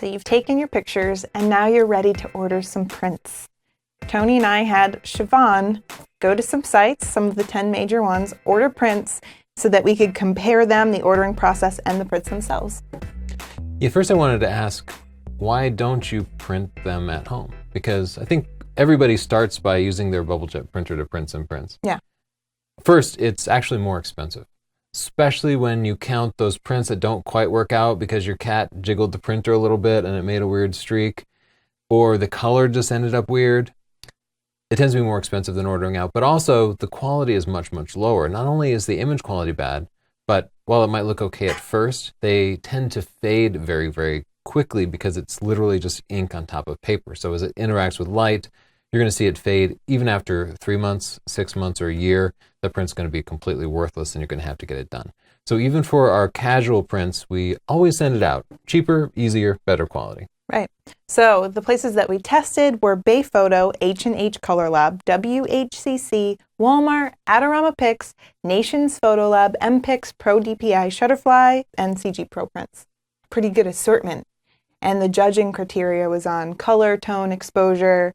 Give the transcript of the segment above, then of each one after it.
So you've taken your pictures and now you're ready to order some prints. Tony and I had Siobhan go to some sites, some of the 10 major ones, order prints so that we could compare them, the ordering process, and the prints themselves. Yeah, first I wanted to ask, why don't you print them at home? Because I think everybody starts by using their BubbleJet printer to print some prints. Yeah. First, it's actually more expensive, especially when you count those prints that don't quite work out because your cat jiggled the printer a little bit and it made a weird streak, or the color just ended up weird. It tends to be more expensive than ordering out, but also the quality is much, much lower. Not only is the image quality bad, but while it might look okay at first, they tend to fade very, very quickly because it's literally just ink on top of paper. So as it interacts with light, you're going to see it fade even after 3 months, 6 months, or a year. The print's going to be completely worthless and you're going to have to get it done. So even for our casual prints, we always send it out. Cheaper, easier, better quality. Right. So the places that we tested were Bayphoto, H&H Color Lab, WHCC, Walmart, Adorama Pix, Nations Photo Lab, MPix, Pro DPI, Shutterfly, and CG Pro Prints. Pretty good assortment. And the judging criteria was on color, tone, exposure,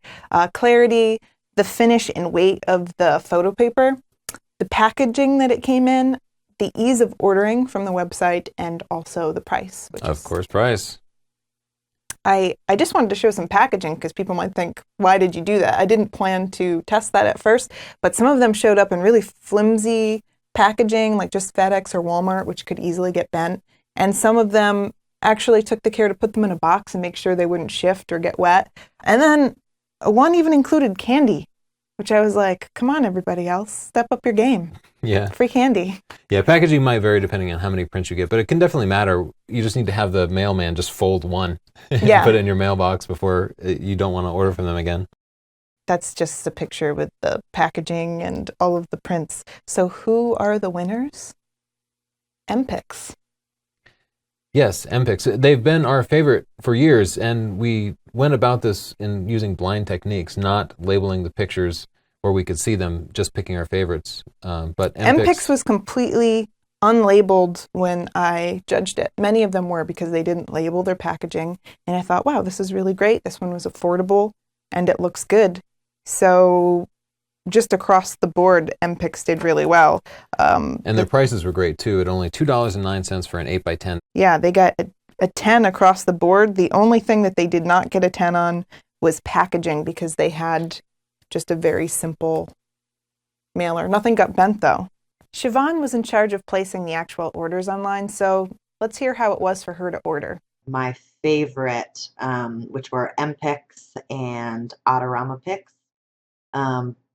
clarity, the finish and weight of the photo paper, the packaging that it came in, the ease of ordering from the website, and also the price. Of course, price. I just wanted to show some packaging because people might think, why did you do that? I didn't plan to test that at first, but some of them showed up in really flimsy packaging, like just FedEx or Walmart, which could easily get bent. And some of them actually took the care to put them in a box and make sure they wouldn't shift or get wet. And then one even included candy, which I was like, come on, everybody else, step up your game. Yeah. Free candy. Yeah, packaging might vary depending on how many prints you get, but it can definitely matter. You just need to have the mailman just fold one and put it in your mailbox before you don't want to order from them again. That's just a picture with the packaging and all of the prints. So who are the winners? MPix. Yes, MPix. They've been our favorite for years, and we went about this in using blind techniques, not labeling the pictures where we could see them, just picking our favorites. But MPix was completely unlabeled when I judged it. Many of them were because they didn't label their packaging. And I thought, wow, this is really great. This one was affordable and it looks good. So just across the board, MPix did really well. And their prices were great too, at only $2.09 for an 8x10. Yeah, they got a 10 across the board. The only thing that they did not get a 10 on was packaging because they had just a very simple mailer. Nothing got bent though. Siobhan was in charge of placing the actual orders online, so let's hear how it was for her to order. My favorite, which were MPix and Adorama Pix,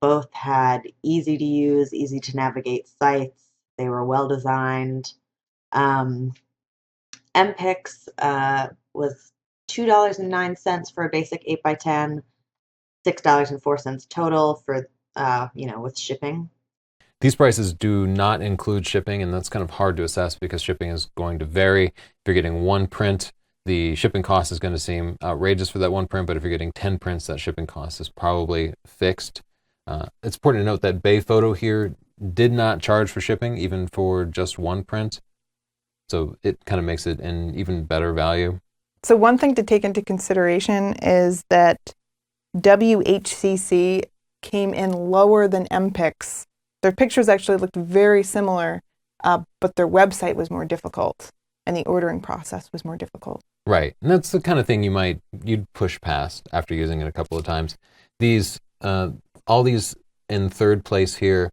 both had easy to use, easy to navigate sites. They were well designed. MPix was $2.09 for a basic 8x10, $6.04 total for, with shipping. These prices do not include shipping, and that's kind of hard to assess because shipping is going to vary. If you're getting one print, the shipping cost is going to seem outrageous for that one print, but if you're getting 10 prints, that shipping cost is probably fixed. It's important to note that Bayphoto here did not charge for shipping, even for just one print. So it kind of makes it an even better value. So one thing to take into consideration is that WHCC came in lower than MPix. Their pictures actually looked very similar, but their website was more difficult and the ordering process was more difficult. Right, and that's the kind of thing you'd push past after using it a couple of times. All these in third place here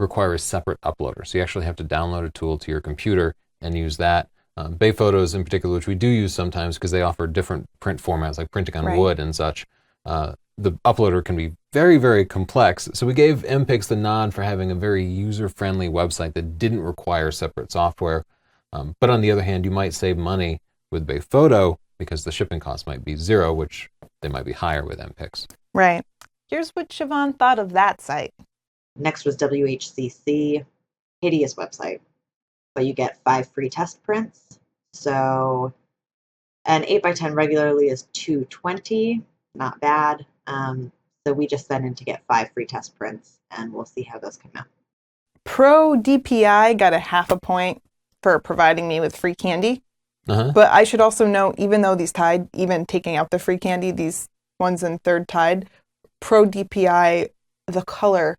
require a separate uploader. So you actually have to download a tool to your computer and use that. Bayphotos in particular, which we do use sometimes because they offer different print formats like printing on wood and such. The uploader can be very, very complex. So we gave MPix the nod for having a very user-friendly website that didn't require separate software. But on the other hand, you might save money with Bayphoto because the shipping cost might be zero, which they might be higher with MPix. Right. Here's what Siobhan thought of that site. Next was WHCC, hideous website, but you get 5 free test prints. So an 8x10 regularly is $2.20, not bad. So we just sent in to get 5 free test prints, and we'll see how those come out. Pro DPI got a half a point for providing me with free candy. Uh-huh. But I should also note, even though these Tide, even taking out the free candy, these ones in third Tide, Pro DPI, the color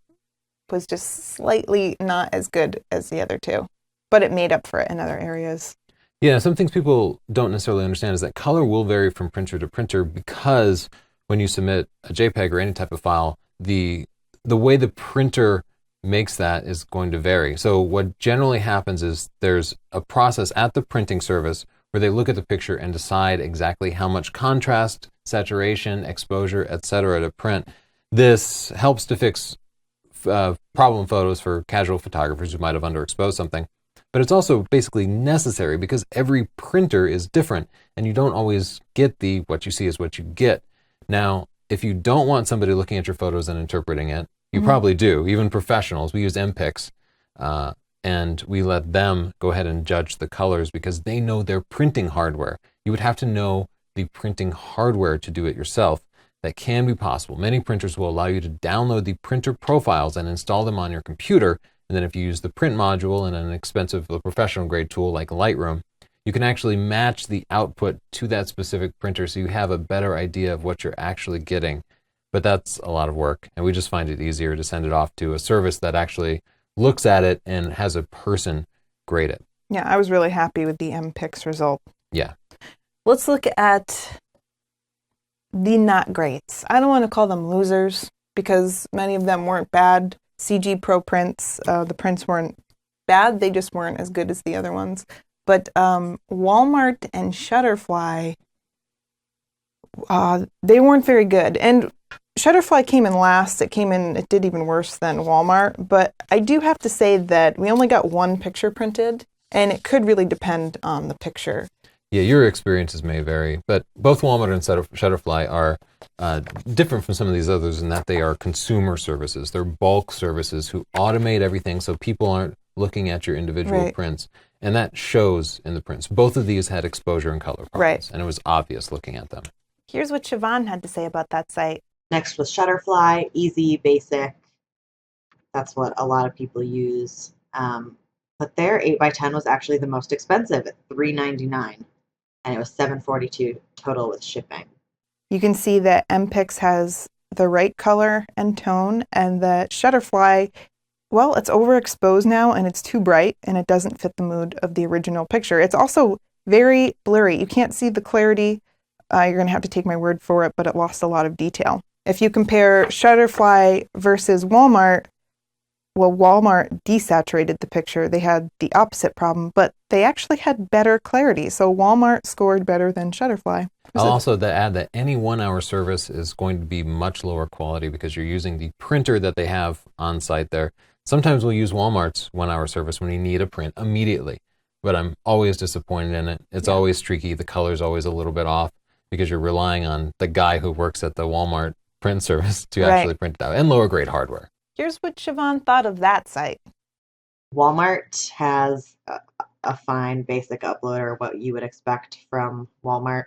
was just slightly not as good as the other two, but it made up for it in other areas. Yeah, some things people don't necessarily understand is that color will vary from printer to printer because when you submit a JPEG or any type of file, the way the printer makes that is going to vary. So what generally happens is there's a process at the printing service where they look at the picture and decide exactly how much contrast, saturation, exposure, etc. to print. This helps to fix problem photos for casual photographers who might have underexposed something. But it's also basically necessary because every printer is different and you don't always get the what you see is what you get. Now, if you don't want somebody looking at your photos and interpreting it, you probably do. Even professionals, we use MPix, and we let them go ahead and judge the colors because they know their printing hardware. You would have to know the printing hardware to do it yourself. That can be possible. Many printers will allow you to download the printer profiles and install them on your computer. And then if you use the print module and an expensive professional grade tool like Lightroom, you can actually match the output to that specific printer so you have a better idea of what you're actually getting. But that's a lot of work, and we just find it easier to send it off to a service that actually looks at it and has a person grade it. Yeah, I was really happy with the MPix result. Yeah. Let's look at the not greats. I don't want to call them losers because many of them weren't bad. CG Pro prints, the prints weren't bad, they just weren't as good as the other ones. But Walmart and Shutterfly, they weren't very good. And Shutterfly came in last. It did even worse than Walmart. But I do have to say that we only got one picture printed, and it could really depend on the picture. Yeah, your experiences may vary, but both Walmart and Shutterfly are different from some of these others in that they are consumer services. They're bulk services who automate everything so people aren't looking at your individual prints. And that shows in the prints. Both of these had exposure and color problems, and it was obvious looking at them. Here's what Siobhan had to say about that site. Next was Shutterfly, easy, basic. That's what a lot of people use. But their 8x10 was actually the most expensive at $399, and it was $742 total with shipping. You can see that MPix has the right color and tone, and that Shutterfly, well, it's overexposed now, and it's too bright, and it doesn't fit the mood of the original picture. It's also very blurry. You can't see the clarity. You're going to have to take my word for it, but it lost a lot of detail. If you compare Shutterfly versus Walmart, well, Walmart desaturated the picture. They had the opposite problem, but they actually had better clarity. So Walmart scored better than Shutterfly. I'll also add that any 1 hour service is going to be much lower quality because you're using the printer that they have on site there. Sometimes we'll use Walmart's 1 hour service when you need a print immediately, but I'm always disappointed in it. It's always streaky. The color's always a little bit off because you're relying on the guy who works at the Walmart print service to actually print it out, and lower grade hardware. Here's what Siobhan thought of that site. Walmart has a fine basic uploader, what you would expect from Walmart.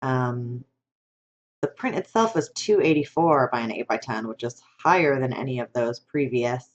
The print itself was $284 by an 8x10, which is higher than any of those previous.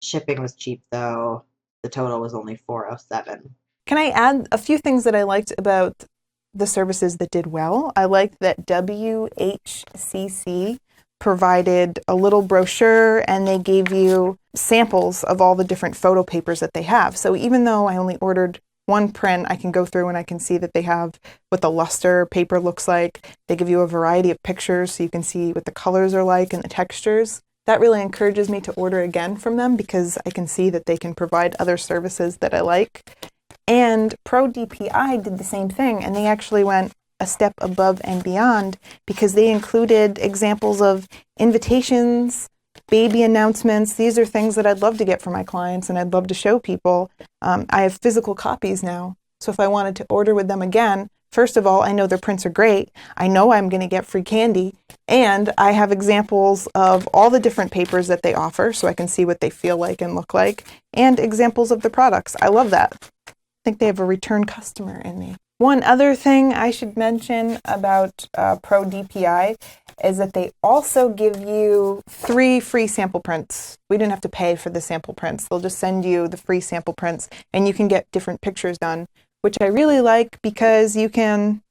Shipping was cheap, though. The total was only $407. Can I add a few things that I liked about the services that did well? I liked that WHCC provided a little brochure, and they gave you samples of all the different photo papers that they have. So even though I only ordered one print, I can go through and I can see that they have what the luster paper looks like. They give you a variety of pictures so you can see what the colors are like and the textures. That really encourages me to order again from them because I can see that they can provide other services that I like. And Pro DPI did the same thing, and they actually went a step above and beyond because they included examples of invitations, baby announcements. These are things that I'd love to get for my clients and I'd love to show people. I have physical copies now. So if I wanted to order with them again, first of all, I know their prints are great. I know I'm going to get free candy. And I have examples of all the different papers that they offer so I can see what they feel like and look like, and examples of the products. I love that. I think they have a return customer in me. One other thing I should mention about Pro DPI is that they also give you 3 free sample prints. We didn't have to pay for the sample prints. They'll just send you the free sample prints, and you can get different pictures done. which I really like because you can,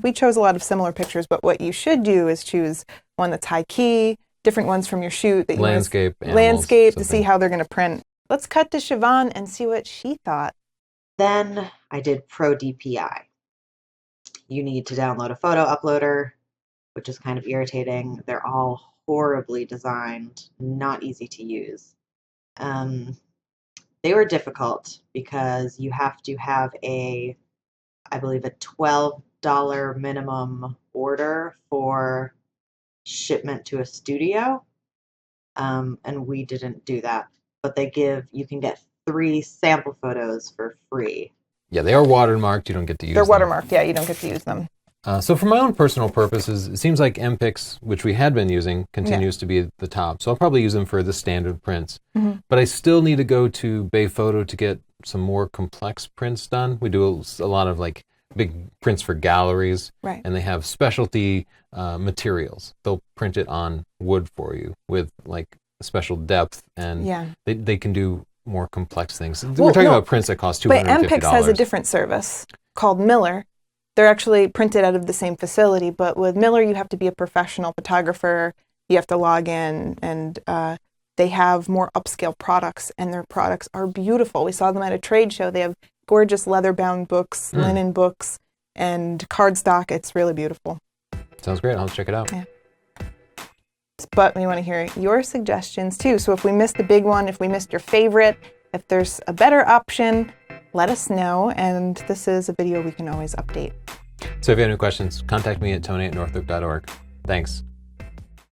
we chose a lot of similar pictures, but what you should do is choose one that's high key, different ones from your shoot. That you Landscape, animals, landscape to see something. how they're going to print. Let's cut to Siobhan and see what she thought. Then I did Pro DPI. You need to download a photo uploader, which is kind of irritating. They're all horribly designed, not easy to use. They were difficult because you have to have I believe, a $12 minimum order for shipment to a studio. And we didn't do that. But you can get 3 sample photos for free. Yeah, they are watermarked. You don't get to use They're them. watermarked, yeah, you don't get to use them. So for my own personal purposes, it seems like MPix, which we had been using, continues to be the top. So I'll probably use them for the standard prints. Mm-hmm. But I still need to go to Bayphoto to get some more complex prints done. We do a lot of like big prints for galleries, Right. and they have specialty materials. They'll print it on wood for you with like special depth, and Yeah. they can do more complex things. Well, We're talking no, about prints that cost But $250. MPix has a different service called Miller. They're actually printed out of the same facility, but with Miller, you have to be a professional photographer. You have to log in, and they have more upscale products, and their products are beautiful. We saw them at a trade show. They have gorgeous leather-bound books, linen books, and cardstock. It's really beautiful. Sounds great. I'll check it out. Yeah. But we want to hear your suggestions too. So if we missed the big one, if we missed your favorite, if there's a better option, let us know. And this is a video we can always update. So if you have any questions, contact me at tony@northrop.org. Thanks.